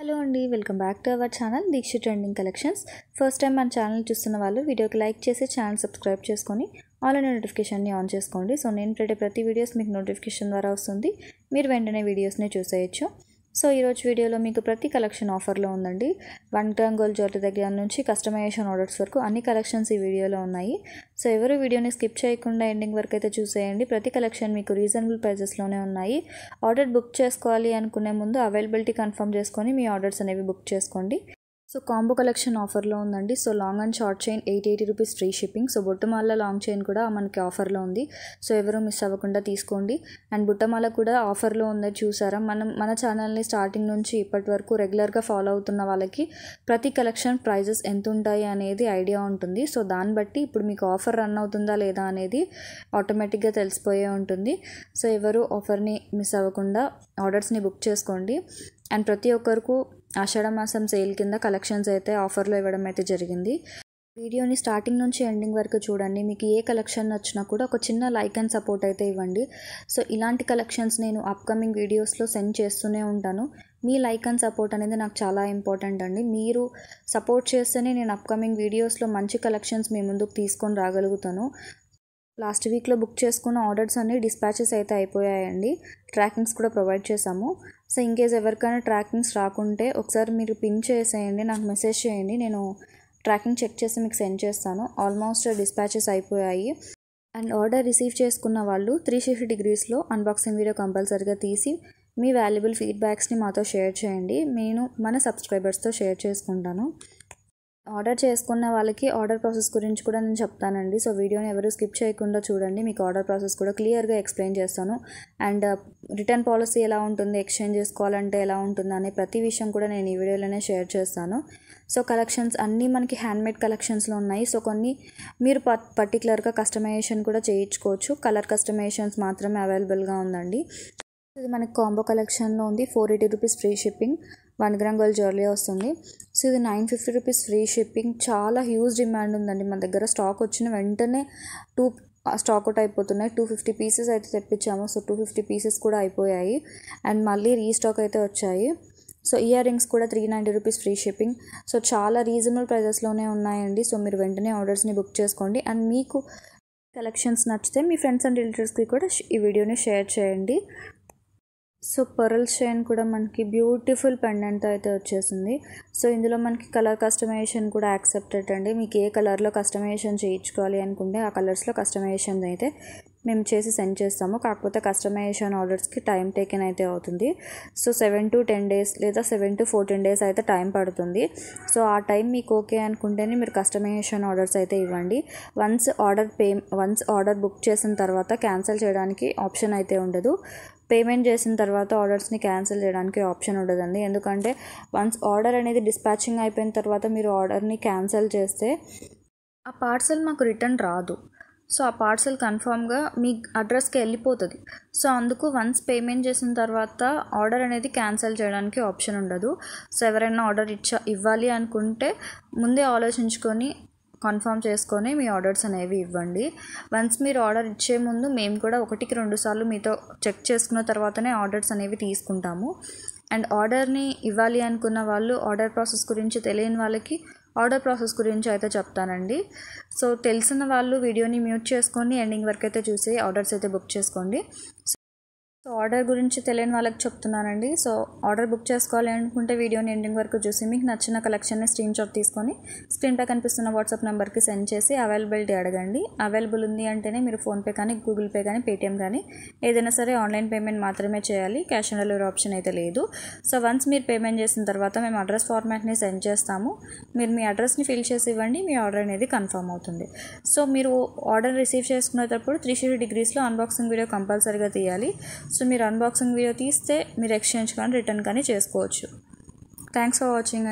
Hello అండి, welcome back to our channel Deeksha trending collections. First time మన channel చూస్తున్న వాళ్ళు వీడియోకి లైక్ చేసి ఛానల్ సబ్స్క్రైబ్ చేసుకొని ఆల్ అనే నోటిఫికేషన్ని ఆన్ చేసుకోండి. సో నేను పెట్టే ప్రతి వీడియోస్ మీకు నోటిఫికేషన్ ద్వారా వస్తుంది. మీరు వెంటనే వీడియోస్ని చూసేయచ్చు. సో ఈరోజు వీడియోలో మీకు ప్రతి కలెక్షన్ ఆఫర్లో ఉందండి. 1 గ్రామ్ గోల్డ్ జ్యువెలరీ దగ్గర నుంచి కస్టమైజేషన్ ఆర్డర్స్ వరకు అన్ని కలెక్షన్స్ ఈ వీడియోలో ఉన్నాయి. సో ఎవరు వీడియోని స్కిప్ చేయకుండా ఎండింగ్ వరకు అయితే చూసేయండి. ప్రతి కలెక్షన్ మీకు రీజనబుల్ ప్రైజెస్లోనే ఉన్నాయి. ఆర్డర్ బుక్ చేసుకోవాలి అనుకునే ముందు అవైలబిలిటీ కన్ఫర్మ్ చేసుకొని మీ ఆర్డర్స్ అనేవి బుక్ చేసుకోండి. సో కాంబో కలెక్షన్ ఆఫర్లో ఉందండి. So long and short chain 880 rupees free shipping. So బుట్టమాల లాంగ్ చైన్ కూడా మనకి ఆఫర్లో ఉంది. సో ఎవరు మిస్ అవ్వకుండా తీసుకోండి. అండ్ బుట్టమాల కూడా ఆఫర్లో ఉందని చూసారా. మన ఛానల్ని స్టార్టింగ్ నుంచి ఇప్పటి వరకు రెగ్యులర్గా ఫాలో అవుతున్న వాళ్ళకి ప్రతి కలెక్షన్ ప్రైజెస్ ఎంత ఉంటాయి అనేది ఐడియా ఉంటుంది. సో దాన్ని బట్టి ఇప్పుడు మీకు ఆఫర్ రన్ అవుతుందా లేదా అనేది ఆటోమేటిక్గా తెలిసిపోయే ఉంటుంది. సో ఎవరు ఆఫర్ని మిస్ అవ్వకుండా ఆర్డర్స్ని బుక్ చేసుకోండి. అండ్ ప్రతి ఒక్కరికి ఆషాఢ మాసం సేల్ కింద కలెక్షన్స్ అయితే ఆఫర్లో ఇవ్వడం అయితే జరిగింది. వీడియోని స్టార్టింగ్ నుంచి ఎండింగ్ వరకు చూడండి. మీకు ఏ కలెక్షన్ వచ్చినా కూడా ఒక చిన్న లైక్ అండ్ సపోర్ట్ అయితే ఇవ్వండి. సో ఇలాంటి కలెక్షన్స్ నేను అప్కమింగ్ వీడియోస్లో సెండ్ చేస్తూనే ఉంటాను. మీ లైక్ అండ్ సపోర్ట్ అనేది నాకు చాలా ఇంపార్టెంట్ అండి. మీరు సపోర్ట్ చేస్తేనే నేను అప్కమింగ్ వీడియోస్లో మంచి కలెక్షన్స్ మీ ముందుకు తీసుకొని రాగలుగుతాను. లాస్ట్ వీక్లో బుక్ చేసుకున్న ఆర్డర్స్ అన్ని డిస్పాచెస్ అయితే అయిపోయాయండి. ట్రాకింగ్స్ కూడా ప్రొవైడ్ చేశాము. సో ఇన్కేస్ ఎవరికైనా ట్రాకింగ్స్ రాకుంటే ఒకసారి మీరు పిన్ చేసేయండి, నాకు మెసేజ్ చేయండి, నేను ట్రాకింగ్ చెక్ చేసి మీకు సెండ్ చేస్తాను. ఆల్మోస్ట్ డిస్పాచెస్ అయిపోయాయి. అండ్ ఆర్డర్ రిసీవ్ చేసుకున్న వాళ్ళు 360 degreesలో అన్బాక్సింగ్ వీడియో కంపల్సరీగా తీసి మీ వాల్యుబుల్ ఫీడ్బ్యాక్స్ని మాతో షేర్ చేయండి. నేను మన సబ్స్క్రైబర్స్తో షేర్ చేసుకుంటాను. ఆర్డర్ చేసుకున్న వాళ్ళకి ఆర్డర్ ప్రాసెస్ గురించి కూడా నేను చెప్తానండి. సో వీడియోని ఎవరు స్కిప్ చేయకుండా చూడండి. మీకు ఆర్డర్ ప్రాసెస్ కూడా క్లియర్గా ఎక్స్ప్లెయిన్ చేస్తాను. అండ్ రిటర్న్ పాలసీ ఎలా ఉంటుంది, ఎక్స్చేంజ్ చేసుకోవాలంటే ఎలా ఉంటుంది అనే ప్రతి విషయం కూడా నేను ఈ వీడియోలోనే షేర్ చేస్తాను. సో కలెక్షన్స్ అన్నీ మనకి హ్యాండ్మేడ్ కలెక్షన్స్లో ఉన్నాయి. సో కొన్ని మీరు పర్టికులర్గా కస్టమైజేషన్ కూడా చేయించుకోవచ్చు. కలర్ కస్టమైజేషన్స్ మాత్రమే అవైలబుల్గా ఉందండి. ఇది మనకి కాంబో కలెక్షన్లో ఉంది. 480 rupees free shipping. 1 gram gold jewellery వస్తుంది. సో ఇది 950 రూపీస్ ఫ్రీ షిప్పింగ్. చాలా హ్యూజ్ డిమాండ్ ఉందండి. మన దగ్గర స్టాక్ వచ్చిన వెంటనే స్టాక్ అవుట్ అయిపోతున్నాయి. 250 పీసెస్ అయితే తెప్పించాము. సో 250 పీసెస్ కూడా అయిపోయాయి. అండ్ మళ్ళీ రీస్టాక్ అయితే వచ్చాయి. సో ఇయర్ రింగ్స్ కూడా 390 రూపీస్ ఫ్రీ షిప్పింగ్. సో చాలా రీజనబుల్ ప్రైజెస్లోనే ఉన్నాయండి. సో మీరు వెంటనే ఆర్డర్స్ని బుక్ చేసుకోండి. అండ్ మీకు కలెక్షన్స్ నచ్చితే మీ ఫ్రెండ్స్ అండ్ రిలేటివ్స్కి కూడా ఈ వీడియోని షేర్ చేయండి. సో పర్ల్ చైన్ కూడా మనకి బ్యూటిఫుల్ పెండెంట్ అయితే వచ్చేసింది. సో ఇందులో మనకి కలర్ కస్టమైజేషన్ కూడా యాక్సెప్టెడ్ అండి. మీకు ఏ కలర్లో కస్టమైజేషన్ చేయించుకోవాలి అనుకుంటే ఆ కలర్స్లో కస్టమైజేషన్ అయితే మేము చేసి సెండ్ చేస్తాము. కాకపోతే కస్టమైజేషన్ ఆర్డర్స్కి టైం టేకెన్ అయితే అవుతుంది. సో 7 to 10 days లేదా 7 to 14 days అయితే టైం పడుతుంది. సో ఆ టైం మీకు ఓకే అనుకుంటేనే మీరు కస్టమైజేషన్ ఆర్డర్స్ అయితే ఇవ్వండి. వన్స్ ఆర్డర్ బుక్ చేసిన తర్వాత క్యాన్సిల్ చేయడానికి ఆప్షన్ అయితే ఉండదు. పేమెంట్ చేసిన తర్వాత ఆర్డర్స్ని క్యాన్సిల్ చేయడానికి ఆప్షన్ ఉండదండి. ఎందుకంటే వన్స్ ఆర్డర్ అనేది డిస్పాచింగ్ అయిపోయిన తర్వాత మీరు ఆర్డర్ని క్యాన్సిల్ చేస్తే ఆ పార్సల్ మాకు రిటర్న్ రాదు. సో ఆ పార్సల్ కన్ఫామ్గా మీ అడ్రస్కి వెళ్ళిపోతుంది. సో అందుకు వన్స్ పేమెంట్ చేసిన తర్వాత ఆర్డర్ అనేది క్యాన్సిల్ చేయడానికి ఆప్షన్ ఉండదు. సో ఎవరైనా ఆర్డర్ ఇవ్వాలి అనుకుంటే ముందే ఆలోచించుకొని కన్ఫర్మ్ చేసుకొని మీ ఆర్డర్స్ అనేవి ఇవ్వండి. వన్స్ మీరు ఆర్డర్ ఇచ్చే ముందు మేము కూడా 1-2 సార్లు మీతో చెక్ చేసుకున్న తర్వాతనే ఆర్డర్స్ అనేవి తీసుకుంటాము. అండ్ ఆర్డర్ని ఇవ్వాలి అనుకున్న వాళ్ళు ఆర్డర్ ప్రాసెస్ గురించి తెలియని వాళ్ళకి ఆర్డర్ ప్రాసెస్ గురించి అయితే చెప్తానండి. సో తెలిసిన వాళ్ళు వీడియోని మ్యూట్ చేసుకొని ఎండింగ్ వరకు అయితే చూసి ఆర్డర్స్ అయితే బుక్ చేసుకోండి. సో ఆర్డర్ గురించి తెలియని వాళ్ళకి చెప్తున్నానండి. సో ఆర్డర్ బుక్ చేసుకోవాలి అనుకుంటే వీడియోని ఎండింగ్ వరకు చూసి మీకు నచ్చిన కలెక్షన్ని స్క్రీన్షాట్ తీసుకొని స్క్రీన్పై కనిపిస్తున్న వాట్సాప్ నెంబర్కి సెండ్ చేసి అవైలబిలిటీ అడగండి. అవైలబుల్ ఉంది అంటేనే మీరు ఫోన్పే కానీ, గూగుల్ పే కానీ, పేటిఎం కానీ ఏదైనా సరే ఆన్లైన్ పేమెంట్ మాత్రమే చేయాలి. క్యాష్ ఆన్ డెలివరీ ఆప్షన్ అయితే లేదు. సో వన్స్ మీరు పేమెంట్ చేసిన తర్వాత మేము అడ్రస్ ఫార్మాట్ని సెండ్ చేస్తాము. మీరు మీ అడ్రస్ని ఫిల్ చేసి ఇవ్వండి. మీ ఆర్డర్ అనేది కన్ఫర్మ్ అవుతుంది. సో మీరు ఆర్డర్ రిసీవ్ చేసుకునేటప్పుడు 360 degreesలో అన్బాక్సింగ్ వీడియో కంపల్సరీగా తీయాలి. సో మీరు అన్బాక్సింగ్ వీడియో తీస్తే మీరు ఎక్స్చేంజ్ కానీ రిటర్న్ కానీ చేసుకోవచ్చు. Thanks for watching.